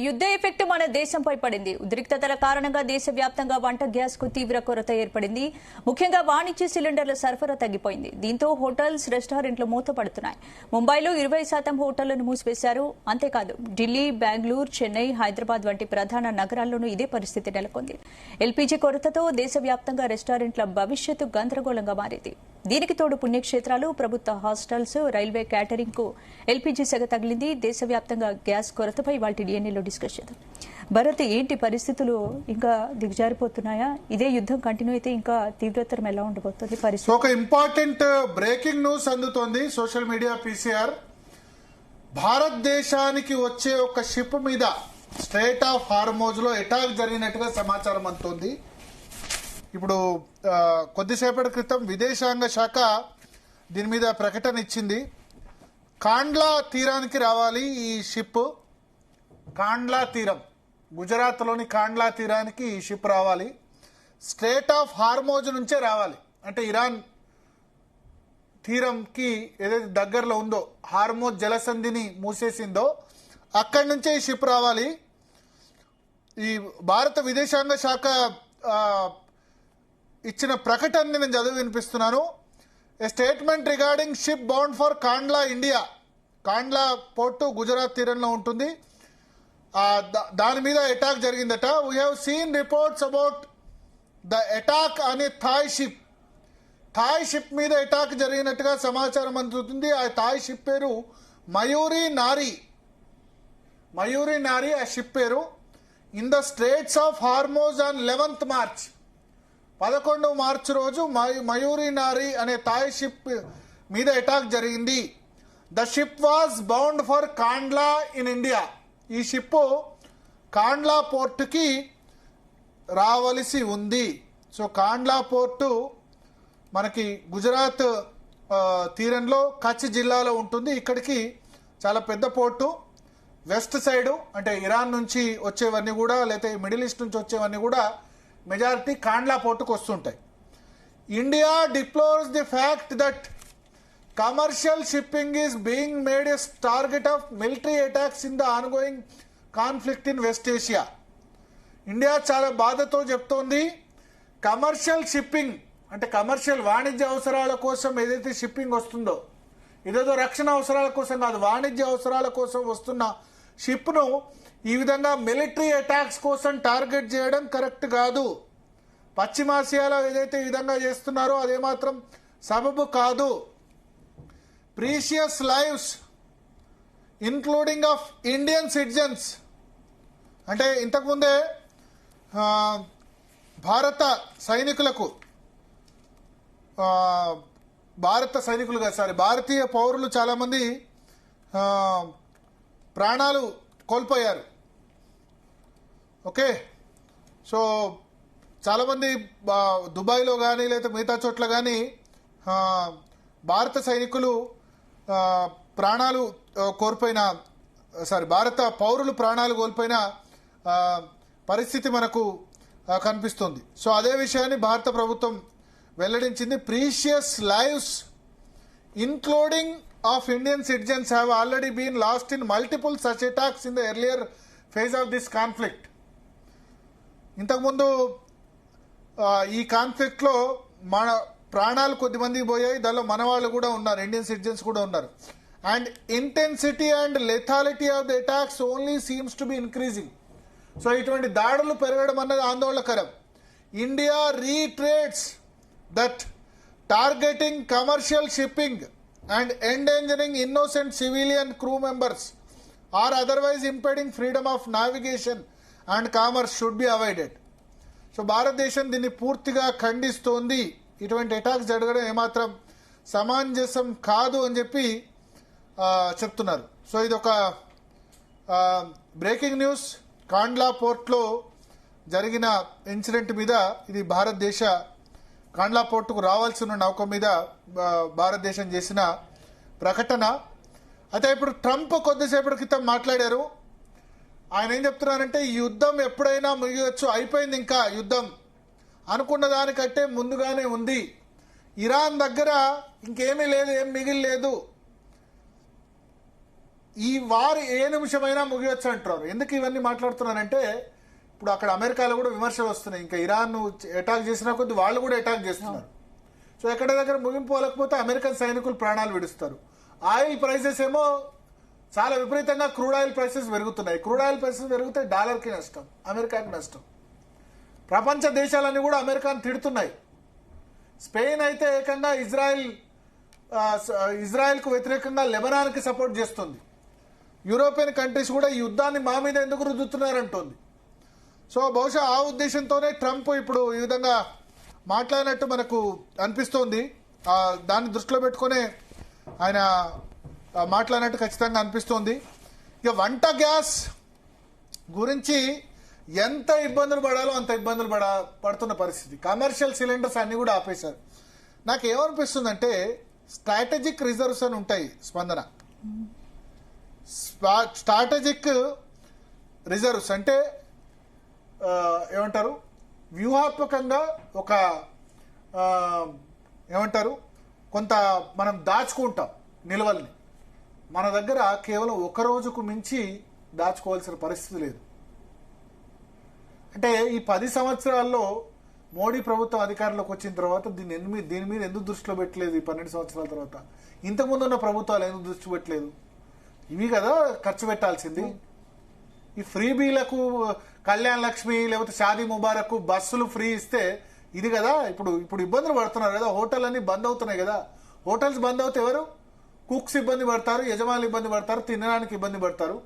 యుద్ధ ఎఫెక్ట్ మన దేశంపై పడింది. ఉద్రిక్తతల కారణంగా దేశవ్యాప్తంగా వంట గ్యాస్ కు తీవ్ర కొరత ఏర్పడింది. ముఖ్యంగా వాణిజ్య సిలిండర్ల సరఫరా తగ్గిపోయింది. దీంతో హోటల్స్, రెస్టారెంట్లు మూతపడుతున్నాయి. ముంబైలో 20% హోటళ్లను మూసివేశారు. అంతేకాదు ఢిల్లీ, బెంగళూరు, చెన్నై, హైదరాబాద్ వంటి ప్రధాన నగరాల్లోనూ ఇదే పరిస్థితి నెలకొంది. ఎల్పీజీ కొరతతో దేశవ్యాప్తంగా రెస్టారెంట్ల భవిష్యత్తు గందరగోళంగా మారింది. దీనికి తోడు పుణ్యక్షేత్రాలు, ప్రభుత్వ హాస్టల్స్, రైల్వే క్యాటరింగ్ కు ఎల్పీజీ సెగ తగిలింది. దేశవ్యాప్తంగా గ్యాస్ కొరతపై వాటి డిఎన్ఏలో డిస్కస్ చేద్దాం. భరత్, ఏంటి పరిస్థితులు ఇంకా దిగజారిపోతున్నాయా? ఇదే యుద్ధం కంటిన్యూ అయితే ఇంకా తీవ్రతరం ఎలా ఉండబోతుంది పరిస్థితి? ఒక ఇంపార్టెంట్ బ్రేకింగ్ న్యూస్ అందుతోంది సోషల్ మీడియా. పీసీఆర్ భారతదేశానికి వచ్చే ఒక షిప్ మీద స్ట్రైట్ ఆఫ్ హార్మోజ్ లో అటాక్ జరిగినట్టుగా సమాచారం అందుతోంది. ఇప్పుడు కొద్దిసేపటి క్రితం విదేశాంగ శాఖ దీని మీద ప్రకటన ఇచ్చింది. కాండ్లా తీరానికి రావాలి ఈ షిప్. కాండ్లా తీరం, గుజరాత్లోని కాండ్లా తీరానికి ఈ షిప్ రావాలి. స్ట్రైట్ ఆఫ్ హార్మోజ్ నుంచే రావాలి. అంటే ఇరాన్ తీరంకి ఏదైతే దగ్గరలో ఉందో, హార్మోజ్ జలసంధిని మూసేసిందో అక్కడి నుంచే ఈ షిప్ రావాలి. ఈ భారత విదేశాంగ శాఖ ఇచ్చిన ప్రకటనని నేను చదివి వినిపిస్తున్నాను. A statement regarding ship bound for Kandla, India. Kandla port Gujarat తీరంలో ఉంటుంది. దాని మీద అటాక్ జరిగిందట. We have seen reports about the attack అనే థాయ్ షిప్ మీద అటాక్ జరిగినట్టుగా సమాచారం అందుతుంది. ఆ థాయ్ షిప్ పేరు మయూరి నారీ ఆ షిప్ పేరు. In the straits of Hormuz on 11th March, 11 మార్చి రోజు మయూరి నారీ అనే థాయ్ షిప్ మీద అటాక్ జరిగింది. The ship was bound for Kandla in India. ఈ షిప్ కాండ్లా పోర్టుకి రావలసి ఉంది. సో కాండ్లా పోర్టు మనకి గుజరాత్ తీరంలో కచ్ జిల్లాలో ఉంటుంది. ఇక్కడికి చాలా పెద్ద పోర్టు. వెస్ట్ సైడ్ అంటే ఇరాన్ నుంచి వచ్చేవన్నీ కూడా, లేకపోతే మిడిల్ ఈస్ట్ నుంచి వచ్చేవన్నీ కూడా మెజారిటీ కాండ్లా పోర్టుకు వస్తుంటాయి. India deplores the fact that commercial shipping is being made a target of military attacks in the ongoing conflict in West Asia. India చాలా బాధతో చెప్తోంది, కమర్షియల్ షిప్పింగ్ అంటే కమర్షియల్ వాణిజ్య అవసరాల కోసం ఏదైతే షిప్పింగ్ వస్తుందో, ఇదేదో రక్షణ అవసరాల కోసం కాదు, వాణిజ్య అవసరాల కోసం వస్తున్న షిప్ను ఈ విధంగా మిలిటరీ అటాక్స్ కోసం టార్గెట్ చేయడం కరెక్ట్ కాదు. పశ్చిమాసియాలో ఏదైతే ఈ విధంగా చేస్తున్నారో అదేమాత్రం సబబు కాదు. Precious lives including of Indian citizens, అంటే ఇంతకుముందే భారతీయ పౌరులు చాలామంది ప్రాణాలు కోల్పోయారు. ఓకే, సో చాలామంది దుబాయ్లో కానీ లేదా మిగతా చోట్ల కానీ భారత సైనికులు భారత పౌరులు ప్రాణాలు కోల్పోయిన పరిస్థితి మనకు కనిపిస్తుంది. సో అదే విషయాన్ని భారత ప్రభుత్వం వెల్లడించింది. Precious lives including of Indian citizens have already been lost in multiple such attacks in the earlier phase of this conflict. ఇంతకుముందు ఈ కాన్ఫ్లిక్ట్లో మన ప్రాణాలు కొద్దిమంది పోయాయి. దానిలో మన వాళ్ళు కూడా ఉన్నారు, ఇండియన్ సిటిజన్స్ కూడా ఉన్నారు. And intensity and lethality of the attacks only seems to be increasing. So ఇటువంటి దాడులు పెరగడం అన్నది ఆందోళనకరం. India reiterates that targeting commercial shipping and endangering innocent civilian crew members or otherwise impeding freedom of navigation and commerce should be avoided. So భారతదేశం దీన్ని పూర్తిగా ఖండిస్తోంది. ఇటువంటి attacks జరగడం ఏమాత్రం సమంజసం కాదు అని చెప్పి చెప్తున్నారు. సో ఇది ఒక బ్రేకింగ్ న్యూస్. కాండ్లా పోర్ట్లో జరిగిన ఇన్సిడెంట్ మీద, ఇది భారతదేశ కాండ్లా పోర్టుకు రావాల్సిన నౌక మీద భారతదేశం చేసిన ప్రకటన. అయితే ఇప్పుడు ట్రంప్ కొద్దిసేపటి క్రితం మాట్లాడారు. ఆయన ఏం చెప్తున్నారంటే, ఈ యుద్ధం ఎప్పుడైనా ముగియొచ్చు, అయిపోయింది, ఇంకా యుద్ధం అనుకున్న దానికంటే ముందుగానే ఉంది. ఇరాన్ దగ్గర ఇంకేమీ లేదు, ఏం మిగిలి లేదు. ఈ వారు ఏ నిమిషమైనా ముగియొచ్చు అంటారు. ఎందుకు ఇవన్నీ మాట్లాడుతున్నానంటే ఇప్పుడు అక్కడ అమెరికాలో కూడా విమర్శలు వస్తున్నాయి. ఇంకా ఇరాన్ అటాక్ చేసినా కొద్ది వాళ్ళు కూడా అటాక్ చేస్తున్నారు. సో ఎక్కడ దగ్గర ముగింపు వాళ్ళకపోతే అమెరికన్ సైనికులు ప్రాణాలు విడుస్తారు. ఆయిల్ ప్రైసెస్ ఏమో చాలా విపరీతంగా క్రూడ్ ఆయిల్ ప్రైసెస్ పెరుగుతున్నాయి. క్రూడ్ ఆయిల్ ప్రైసెస్ పెరిగితే డాలర్కి నష్టం, అమెరికాకి నష్టం. ప్రపంచ దేశాలన్నీ కూడా అమెరికాను తిడుతున్నాయి. స్పెయిన్ అయితే ఏకంగా ఇజ్రాయెల్కు వ్యతిరేకంగా లెబనాన్కి సపోర్ట్ చేస్తుంది. యూరోపియన్ కంట్రీస్ కూడా ఈ యుద్ధాన్ని మా మీద ఎందుకు రుద్దుతున్నారంటోంది. సో బహుశా ఆ ఉద్దేశంతోనే ట్రంప్ ఇప్పుడు ఈ విధంగా మాట్లాడినట్టు మనకు అనిపిస్తోంది. దాన్ని దృష్టిలో పెట్టుకునే ఆయన మాట్లాడినట్టు ఖచ్చితంగా అనిపిస్తోంది. ఇక వంట గ్యాస్ గురించి ఎంత ఇబ్బందులు పడాలో అంత ఇబ్బందులు పడుతున్న పరిస్థితి. కమర్షియల్ సిలిండర్స్ అన్ని కూడా ఆపేశారు. నాకు ఏమనిపిస్తుందంటే స్ట్రాటజిక్ రిజర్వ్స్ అని ఉంటాయి స్పందన. స్ట్రాటజిక్ రిజర్వ్స్ అంటే ఏమంటారు, వ్యూహాత్మకంగా ఒక ఏమంటారు కొంత మనం దాచుకుంటాం నిల్వల్ని. మన దగ్గర కేవలం ఒక రోజుకు మించి దాచుకోవాల్సిన పరిస్థితి లేదు. అంటే ఈ 10 సంవత్సరాల్లో మోడీ ప్రభుత్వం అధికారంలోకి వచ్చిన తర్వాత దీని మీద ఎందుకు దృష్టిలో పెట్టలేదు? ఈ 12 సంవత్సరాల తర్వాత ఇంతకుముందు ఉన్న ప్రభుత్వాలు ఎందుకు దృష్టి పెట్టలేదు? ఇవి కదా ఖర్చు పెట్టాల్సింది. ఈ ఫ్రీబీలకు కళ్యాణ్ లక్ష్మి లేకపోతే షాదీ ముబారక్ బస్సులు ఫ్రీ ఇస్తే ఇది కదా ఇప్పుడు ఇబ్బందులు పడుతున్నారు కదా. హోటల్ అన్ని బంద్ అవుతున్నాయి కదా. హోటల్స్ బంద్ అవుతే ఎవరు? కుక్స్ ఇబ్బంది పడతారు, యజమానులు ఇబ్బంది పడతారు, తినడానికి ఇబ్బంది పడతారు.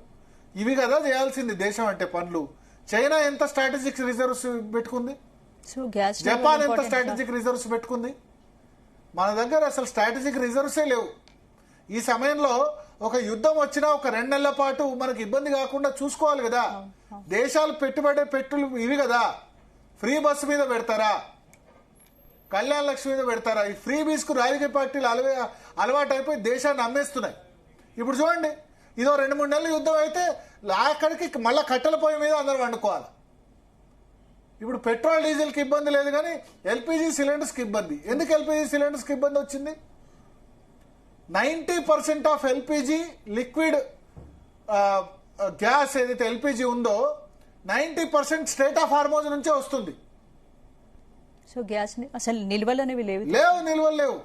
ఇవి కదా చేయాల్సింది దేశం అంటే పనులు. చైనా ఎంత స్ట్రాటజిక్ రిజర్వ్స్ పెట్టుకుంది, జపాన్ ఎంత స్ట్రాటజిక్ రిజర్వ్స్ పెట్టుకుంది. మన దగ్గర అసలు స్ట్రాటజిక్ రిజర్వ్సే లేవు. ఈ సమయంలో ఒక యుద్ధం వచ్చినా ఒక 2 నెలల పాటు మనకు ఇబ్బంది కాకుండా చూసుకోవాలి కదా. దేశాలు పెట్టులు ఇవి కదా. ఫ్రీ బస్సు మీద పెడతారా, కళ్యాణ్ లక్ష్మి మీద పెడతారా? ఈ ఫ్రీ బీస్ కు రాజకీయ పార్టీలు అలవాటు అయిపోయి దేశాన్ని అమ్మేస్తున్నాయి. ఇప్పుడు చూడండి, ఇదో 2-3 నెలల యుద్ధం అయితే అక్కడికి మళ్ళీ కట్టెల పొయ్యి మీద అందరూ వండుకోవాలి. ఇప్పుడు పెట్రోల్ డీజిల్కి ఇబ్బంది లేదు కానీ ఎల్పిజి సిలిండర్స్కి ఇబ్బంది. ఎందుకు ఎల్పిజి సిలిండర్స్కి ఇబ్బంది వచ్చింది? 90% ఆఫ్ ఎల్పిజి లిక్విడ్ గ్యాస్ ఏదైతే ఎల్పిజి ఉందో 90% స్టేట్ ఆఫ్ హార్మోజ్ నుంచే వస్తుంది. సో గ్యాస్ అసలు నిల్వలు లేవు.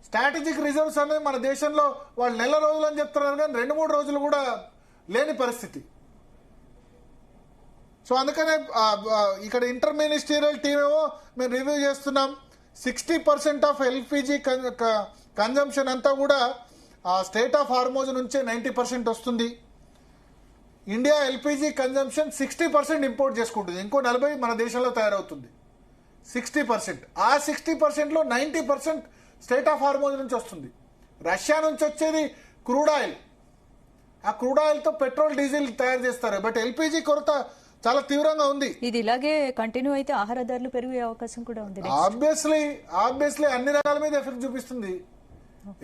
స్ట్రాటజిక్ రిజర్వ్స్ అనేది మన దేశంలో వాళ్ళు నెల రోజులు అని చెప్తున్నారు కానీ 2-3 రోజులు కూడా లేని పరిస్థితి. సో అందుకనే ఇక్కడ ఇంటర్ మినిస్టీరియల్ టీమ్ ఏమో మేము రివ్యూ చేస్తున్నాం. 60% ఆఫ్ ఎల్పిజి కన్జంప్షన్ అంతా కూడా స్టేట్ ఆఫ్ హార్మోజ్ నుంచే 90% వస్తుంది. ఇండియా ఎల్పిజి కన్జంప్షన్ 60% ఇంపోర్ట్ చేసుకుంటుంది. ఇంకో 40% మన దేశంలో తయారవుతుంది. 60%. ఆ 60%లో 90% స్టేట్ ఆఫ్ హార్మోజ్ నుంచి వస్తుంది. రష్యా నుంచి వచ్చేది క్రూడ్ ఆయిల్. ఆ క్రూడ్ ఆయిల్ తో పెట్రోల్ డీజిల్ తయారు చేస్తారు. బట్ ఎల్పిజి కొరత చాలా తీవ్రంగా ఉంది. ఇది ఇలాగే కంటిన్యూ అయితే ఆహార ధరలు పెరిగే అవకాశం కూడా ఉంది. ఆబ్వియస్లీ అన్ని రకాల మీద ఎఫెక్ట్ చూపిస్తుంది.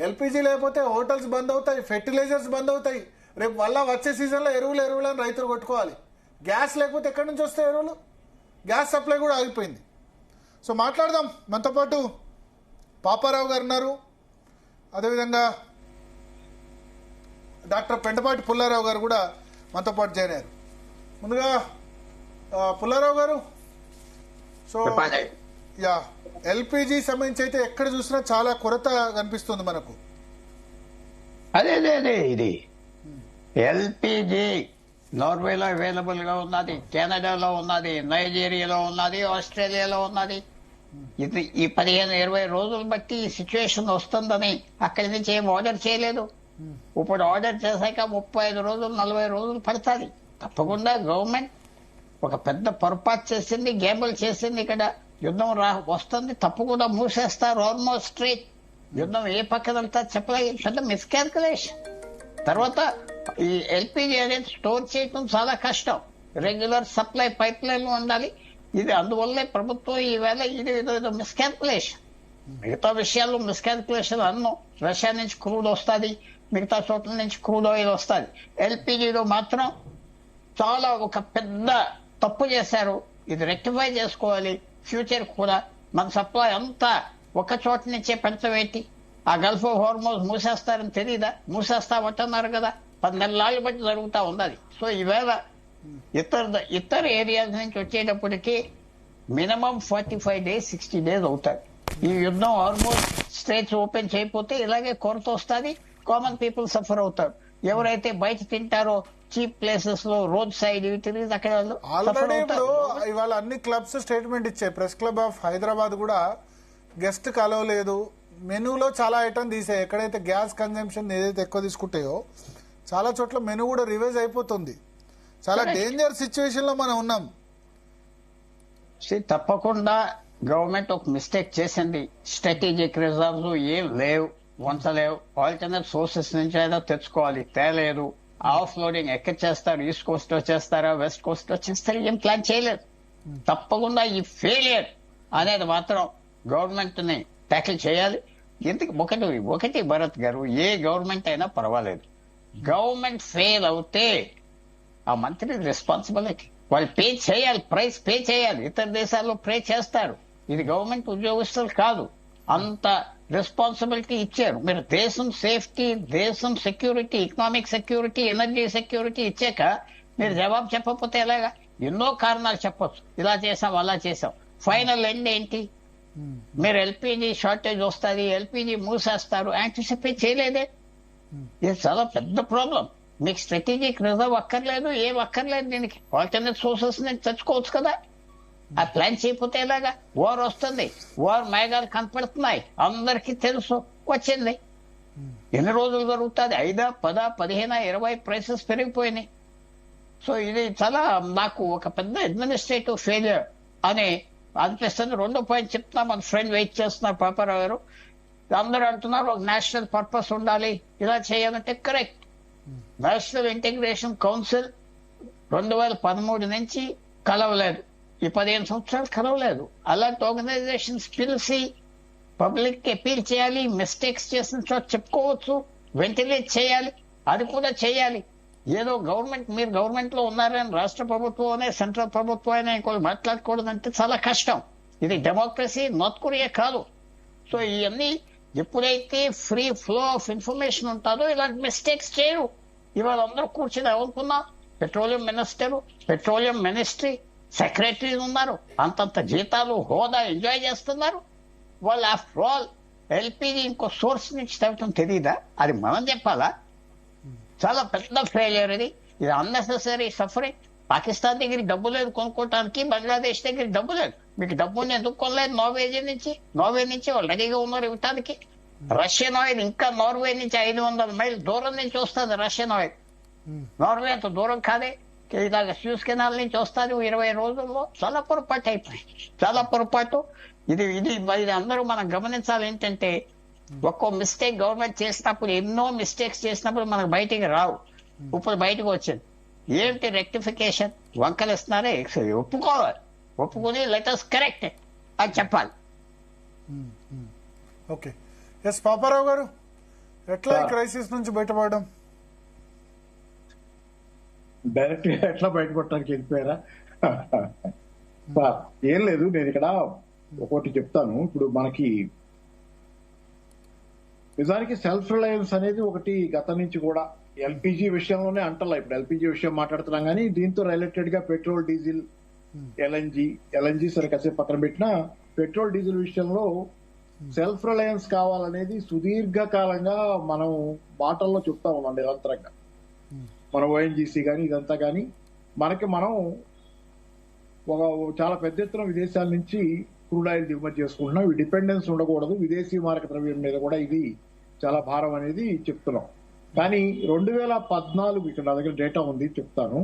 ఎల్పిజి లేకపోతే హోటల్స్ బంద్ అవుతాయి, ఫెర్టిలైజర్స్ బంద్ అవుతాయి. రేపు మళ్ళా వచ్చే సీజన్లో ఎరువులు అని రైతులు కొట్టుకోవాలి. గ్యాస్ లేకపోతే ఎక్కడి నుంచి వస్తాయి ఎరువులు? గ్యాస్ సప్లై కూడా ఆగిపోయింది. సో మాట్లాడదాం. మనతో పాటు పాపారావు గారు ఉన్నారు, అదేవిధంగా డాక్టర్ పెంటపాటి పుల్లారావు గారు కూడా మనతో పాటు జాయిన్ అయ్యారు. ముందుగా పుల్లారావు గారు, సో ఎల్పిజి సంబంధించి అయితే ఎక్కడ చూసినా చాలా కొరత కనిపిస్తుంది మనకు. అదే ఇది ఎల్పిజి నార్వేలో అవైలబుల్ గా ఉన్నది, కెనడాలో ఉన్నది, నైజీరియాలో ఉన్నది, ఆస్ట్రేలియాలో ఉన్నది. ఇది ఈ 15-20 రోజులు బట్టి ఈ సిచ్యువేషన్ వస్తుందని అక్కడి నుంచి ఏం ఆర్డర్ చేయలేదు. ఇప్పుడు ఆర్డర్ చేశాక 35 రోజులు 40 రోజులు పడుతుంది. తప్పకుండా గవర్నమెంట్ ఒక పెద్ద పొరపాటు చేసింది, గేబుల్ చేసింది. ఇక్కడ యుద్ధం వస్తుంది, తప్పకుండా మూసేస్తారు. ఆల్మోస్ట్ స్ట్రేట్ యుద్ధం ఏ పక్కన వెళ్తా చెప్పలేదు. మిస్కాల్కులేషన్. తర్వాత ఈ ఎల్పిజి అనేది స్టోర్ చేయడం చాలా కష్టం. రెగ్యులర్ సప్లై పైప్ లైన్ ఉండాలి. ఇది అందువల్లే ప్రభుత్వం ఈవేళ ఇది మిస్కాల్కులేషన్. మిగతా విషయాల్లో మిస్కాల్కులేషన్ అన్నో. రష్యా నుంచి క్రూడ్ వస్తుంది, మిగతా చోట్ల నుంచి క్రూడ్ ఆయిల్ వస్తుంది. ఎల్పిజిలో మాత్రం చాలా ఒక పెద్ద తప్పు చేశారు. ఇది రెక్టిఫై చేసుకోవాలి. ఫ్యూచర్ కూడా మన సప్లై అంతా ఒక చోట నుంచే పెంచవేటి. ఆ గల్ఫ్ ఆఫ్ హార్మోజ్ మూసేస్తారని తెలియదా? మూసేస్తామంటున్నారు కదా, 10 నెలలు బట్టి జరుగుతూ ఉన్నది. సో ఈవేళ ఇతర ఏరియాస్ నుంచి వచ్చేటప్పటికి మినిమం 45 days 60 days అవుతాయి. ఈ యుద్ధం హార్మోజ్ స్ట్రేట్స్ ఓపెన్ చేయకపోతే ఇలాగే కొరత వస్తుంది, కామన్ పీపుల్ సఫర్ అవుతారు. ఎవరైతే బయట తింటారో చీప్ ప్లేసెస్ లో రోడ్ సైడ్ తిరిగి అక్కడ ఆల్రెడీ ఇప్పుడు ఇవాళ అన్ని క్లబ్స్ స్టేట్మెంట్ ఇచ్చాయి. ప్రెస్ క్లబ్ ఆఫ్ హైదరాబాద్ కూడా గెస్ట్ కలవలేదు, మెనూలో చాలా ఐటమ్ తీసాయి. ఎక్కడైతే గ్యాస్ కన్జంప్షన్ ఏదైతే ఎక్కువ తీసుకుంటాయో చాలా చోట్ల మెనూ కూడా రివైజ్ అయిపోతుంది. చాలా డేంజర్ సిచ్యువేషన్ లో మనం ఉన్నాం. తప్పకుండా గవర్నమెంట్ ఒక మిస్టేక్ చేసింది. స్ట్రాటజిక్ రిజర్వ్స్ ఏం లేవు, వంచలేవు. ఆల్టర్నేట్ సోర్సెస్ నుంచి అయినా తెచ్చుకోవాలి, తేలేదు. ఆఫ్ లోడింగ్ ఎక్కడ చేస్తారు? ఈస్ట్ కోస్ట్ లో చేస్తారా, వెస్ట్ కోస్ట్ లో చేస్తారా? ఏం ప్లాన్ చేయలేదు. తప్పకుండా ఈ ఫెయిలియర్ అనేది మాత్రం గవర్నమెంట్ ని ట్యాకిల్ చేయాలి. ఎందుకు ఒకటి భరత్ గారు, ఏ గవర్నమెంట్ అయినా పర్వాలేదు, గవర్నమెంట్ ఫెయిల్ అవుతే ఆ మంత్రి రెస్పాన్సిబిలిటీ. వాళ్ళు పే చేయాలి, ప్రైస్ పే చేయాలి. ఇతర దేశాల్లో పే చేస్తారు. ఇది గవర్నమెంట్ ఉద్యోగస్తులు కాదు, అంత రెస్పాన్సిబిలిటీ ఇచ్చారు. మీరు దేశం సేఫ్టీ, దేశం security, economic security, energy security ఇచ్చాక మీరు జవాబు చెప్పకపోతే ఎలాగా? ఎన్నో కారణాలు చెప్పొచ్చు, ఇలా చేసాం అలా చేసాం. ఫైనల్ ఎండ్ ఏంటి? మీరు ఎల్పిజి షార్టేజ్ వస్తుంది, ఎల్పిజి మూసేస్తారు, యాంటిసిపేట్ చేయలేదే. ఇది చాలా పెద్ద ప్రాబ్లం. మీకు స్ట్రాటజిక్ రిజర్వ్ అక్కర్లేదు, ఏం అక్కర్లేదు. దీనికి ఆల్టర్నేట్ సోర్సెస్ నుంచి తెచ్చుకోవచ్చు కదా. ఆ ప్లాన్ చేయకపోతే ఎలాగా? వార్ వస్తుంది, వార్ మేఘాలు కనపడుతున్నాయి, అందరికీ తెలుసు, వచ్చింది. ఎన్ని రోజులు జరుగుతుంది? 5, 10, 15, 20 ప్రైసెస్ పెరిగిపోయినాయి. సో ఇది చాలా నాకు ఒక పెద్ద అడ్మినిస్ట్రేటివ్ ఫెయిలియర్ అని అనిపిస్తుంది. 2వ పాయింట్ చెప్తున్నా, మన ఫ్రెండ్ వెయిట్ చేస్తున్నారు పాపారావు గారు. అందరూ అంటున్నారు ఒక నేషనల్ పర్పస్ ఉండాలి, ఇలా చేయాలంటే కరెక్ట్. నేషనల్ ఇంటిగ్రేషన్ కౌన్సిల్ 2013 నుంచి కలవలేదు, ఈ 15 సంవత్సరాలు కలవలేదు. అలాంటి ఆర్గనైజేషన్స్ పిలిచి పబ్లిక్ అపీల్ చేయాలి, మిస్టేక్స్ చేసిన చోట చెప్పుకోవచ్చు, వెంటిలేట్ చేయాలి, అది కూడా చేయాలి. ఏదో గవర్నమెంట్, మీరు గవర్నమెంట్ లో ఉన్నారని రాష్ట్ర ప్రభుత్వం సెంట్రల్ ప్రభుత్వం అయినా ఇంకోటి మాట్లాడకూడదంటే చాలా కష్టం. ఇది డెమోక్రసీ, నార్త్ కొరియా కాదు. సో ఇవన్నీ ఎప్పుడైతే ఫ్రీ ఫ్లో ఆఫ్ ఇన్ఫర్మేషన్ ఉంటుందో ఇలాంటి మిస్టేక్స్ చేయరు. ఇవాళ అందరూ కూర్చొని ఎవరుకున్నా పెట్రోలియం మినిస్టర్, పెట్రోలియం మినిస్ట్రీ, సెక్రటరీలు ఉన్నారు, అంతంత జీతాలు, హోదా ఎంజాయ్ చేస్తున్నారు. వాళ్ళు ఆఫ్టర్ ఆల్ ఎల్పిజి ఇంకో సోర్స్ నుంచి తగ్గటం తెలియదా? అది మనం చెప్పాలా? చాలా పెద్ద ఫెయిలియర్ ఇది. ఇది అన్నెసెసరీ సఫరింగ్. పాకిస్తాన్ దగ్గర డబ్బు లేదు కొనుక్కోవటానికి, బంగ్లాదేశ్ దగ్గర డబ్బు లేదు. మీకు డబ్బుని ఎందుకు కొనలేదు? నార్వే నుంచి వాళ్ళు రెడీగా ఉన్నారు ఇవ్వటానికి. రష్యన్ ఆయిల్ ఇంకా నార్వే నుంచి 500 మైల్ దూరం నుంచి వస్తుంది రష్యన్ ఆయిల్. నార్వే అంత దూరం కాదే, ఇలాగ స్యూజ్ కెనాల్ నుంచి వస్తుంది 20 రోజుల్లో. చాలా పొరపాటు అయిపోయింది, చాలా పొరపాటు. ఇది అందరూ మనం గమనించాలి. ఏంటంటే ఒక్కో మిస్టేక్ గవర్నమెంట్ చేసినప్పుడు, ఎన్నో మిస్టేక్స్ చేసినప్పుడు మనకు బయటికి రావు. ఇప్పుడు బయటకు వచ్చింది. ఏంటి రెక్టిఫికేషన్? వంకలు ఇస్తున్నారే, ఒప్పుకోవాలి, ఒప్పుకుని లెటర్స్ కరెక్ట్ అని చెప్పాలి. ఓకే, ఎస్ పాపారావు గారు, ఎట్లా ఈ క్రైసిస్ నుంచి బయటపడడం? డైరెక్ట్ గా ఎట్లా బయటపడటానికి వెళ్ళిపోయారా? ఏం లేదు, నేను ఇక్కడ ఒకటి చెప్తాను. ఇప్పుడు మనకి నిజానికి సెల్ఫ్ రిలయన్స్ అనేది ఒకటి గత నుంచి కూడా ఎల్పిజి విషయంలోనే అంటలా. ఇప్పుడు ఎల్పిజి విషయం మాట్లాడుతున్నాం కానీ దీంతో రిలేటెడ్ గా పెట్రోల్, డీజిల్, ఎల్ఎన్జి సరే కాసేపు పక్కన పెట్టినా, పెట్రోల్ డీజిల్ విషయంలో సెల్ఫ్ రిలయన్స్ కావాలనేది సుదీర్ఘకాలంగా మనం మాటల్లో చెప్తా ఉన్నాం నిరంతరంగా. మన ఓఎన్జీసీ కానీ ఇదంతా కానీ మనం ఒక చాలా పెద్ద ఎత్తున విదేశాల నుంచి క్రూడ్ ఆయిల్ దిగుమతి చేసుకుంటున్నాం. ఈ డిపెండెన్స్ ఉండకూడదు, విదేశీ మారక ద్రవ్యం మీద కూడా ఇది చాలా భారం అనేది చెప్తున్నాం. కానీ 2014 ఇక్కడ నా దగ్గర డేటా ఉంది చెప్తాను.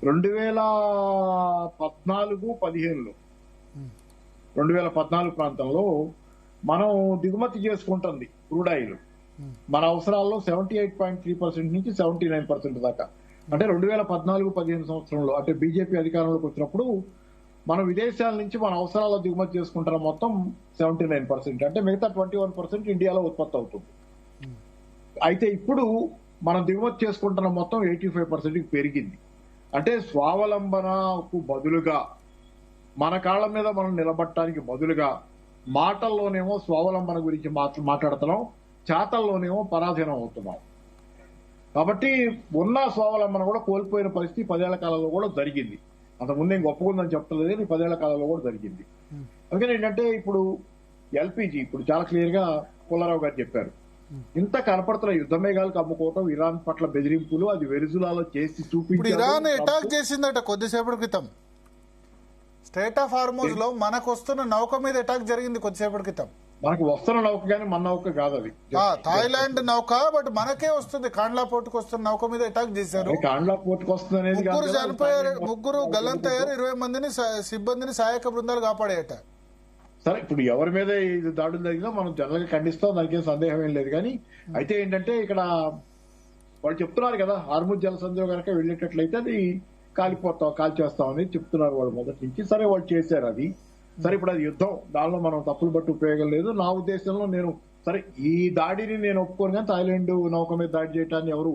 2014 ప్రాంతంలో మనం దిగుమతి చేసుకుంటుంది క్రూడ్ ఆయిల్ మన అవసరాల్లో 78.3% నుంచి 79% దాకా. అంటే 2014-15 సంవత్సరంలో, అంటే బీజేపీ అధికారంలోకి వచ్చినప్పుడు మనం విదేశాల నుంచి మన అవసరాల్లో దిగుమతి చేసుకుంటున్న మొత్తం 79%. అంటే మిగతా 21% ఇండియాలో ఉత్పత్తి అవుతుంది. అయితే ఇప్పుడు మనం దిగుమతి చేసుకుంటున్న మొత్తం 85% పెరిగింది. అంటే స్వావలంబనకు బదులుగా, మన కాళ్ళ మీద మనం నిలబడటానికి బదులుగా మాటల్లోనేమో స్వావలంబన గురించి మాట్లాడుతున్నాం, చాతల్లోనేమో పరాధీనం అవుతున్నాం. కాబట్టి ఉన్న స్వావలంబన కూడా కోల్పోయిన పరిస్థితి 10 ఏళ్ల కాలంలో కూడా జరిగింది. అంతకుముందు ఏం గొప్పగుందని చెప్తలేదు, 10 ఏళ్ల కాలంలో కూడా జరిగింది. అందుకని ఏంటంటే ఇప్పుడు ఎల్పిజి ఇప్పుడు చాలా క్లియర్ గా పుల్లారావు గారు చెప్పారు. ఇంత కనపడుతున్న యుద్ధ మేఘాలకు అమ్ముకోవటం, ఇరాన్ పట్ల బెదిరింపులు, అది వెనిజులాలో చేసి ఇప్పుడు ఇరాన్ అటాక్ చూపించారు. చేసిందట కొద్దిసేపటి క్రితం స్ట్రైట్ ఆఫ్ హార్మోజ్ లో మనకు వస్తున్న నౌక మీద అటాక్ జరిగింది కొద్దిసేపటి క్రితం. మనకు వస్తున్న నౌక కానీ మన నౌక కాదు అది. థాయిలాండ్ నౌక, బట్ మనకే వస్తుంది. కాండ్లా పోర్టుకు వస్తున్న నౌక మీద అటాక్ చేశారు. కాండ్లా పోర్టుకు వస్తుంది అనేది కాదు ముగ్గురు కదా, చనిపోయారు, ముగ్గురు గల్లంతయ్యారు, 20 మందిని సిబ్బందిని సహాయక బృందాలు కాపాడాయట. సరే ఇప్పుడు ఎవరి మీద ఇది దాడులు జరిగినా మనం జనరల్ గా ఖండిస్తాం, దానికి ఏం సందేహం ఏం లేదు. కానీ అయితే ఏంటంటే ఇక్కడ వాళ్ళు చెప్తున్నారు కదా, హార్ముజ్ జలసంధిలో కనుక వెళ్ళేటట్లయితే అది కాల్చేస్తామని చెప్తున్నారు వాళ్ళు మొదటి నుంచి. సరే వాళ్ళు చేశారు అది. సరే ఇప్పుడు అది యుద్ధం, దానిలో మనం తప్పులు బట్టి ఉపయోగం లేదు. నా ఉద్దేశంలో నేను సరే ఈ దాడిని నేను ఒప్పుకోను, కానీ థాయిలాండ్ నౌక మీద దాడి చేయడాన్ని ఎవరు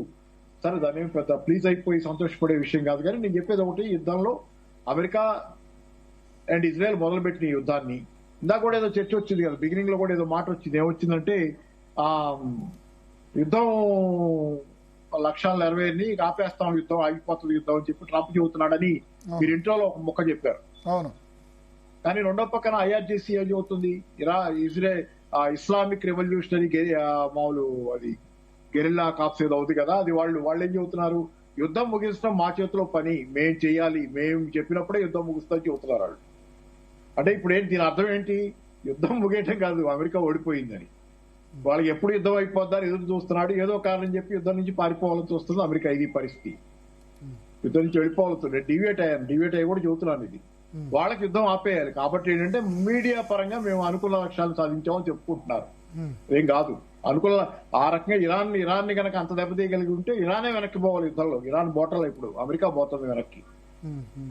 సరే దాని ఏం పెద్ద ప్లీజ్ అయిపోయి సంతోషపడే విషయం కాదు. కానీ నేను చెప్పేది ఒకటి, యుద్ధంలో అమెరికా అండ్ ఇజ్రాయెల్ మొదలుపెట్టిన ఈ యుద్ధాన్ని ఇందాక కూడా ఏదో చర్చ వచ్చింది కదా, బిగినింగ్ లో కూడా ఏదో మాట వచ్చింది. ఏమొచ్చిందంటే ఆ యుద్ధం లక్ష్యాలు నెరవేరిని ఆపేస్తాం, యుద్ధం ఆగిపోతుంది యుద్ధం అని చెప్పి ట్రంప్ చెబుతున్నాడని మీరు ఇంట్రోలో ఒక మొక్క చెప్పారు. అవును. కానీ రెండో పక్కన ఐఆర్జీసీ ఏం చెబుతుంది, ఇస్లామిక్ రెవల్యూషనరీ మామూలు అది గెరిల్లా కాప్స్ ఏదో అవుతుంది కదా, అది వాళ్ళు ఏం చెబుతున్నారు, యుద్ధం ముగించడం మా చేతిలో పని, మేం చేయాలి, మేము చెప్పినప్పుడే యుద్ధం ముగిస్తామని చెబుతున్నారు వాళ్ళు. అంటే ఇప్పుడు ఏంటి దీని అర్థం ఏంటి, యుద్ధం ముగియటం కాదు, అమెరికా ఓడిపోయిందని. వాళ్ళకి ఎప్పుడు యుద్ధం అయిపోద్దని ఎదురు చూస్తున్నాడు, ఏదో కారణం చెప్పి యుద్ధం నుంచి పారిపోవాలని చూస్తుంది అమెరికా. ఇది పరిస్థితి, యుద్ధం నుంచి వెళ్ళిపోవాల్సింది. డివేట్ అయ్యి కూడా చెబుతున్నాను ఇది. వాళ్ళకి యుద్ధం ఆపేయాలి. కాబట్టి ఏంటంటే మీడియా పరంగా మేము అనుకున్న లక్ష్యాలు సాధించామని చెప్పుకుంటున్నారు. ఏం కాదు, అనుకున్న ఆ రకంగా ఇరాన్ ని కనుక అంత దెబ్బతీయగలిగి ఉంటే ఇరానే వెనక్కి పోవాలి యుద్ధంలో. ఇరాన్ బోటలో ఇప్పుడు అమెరికా పోతుంది వెనక్కి,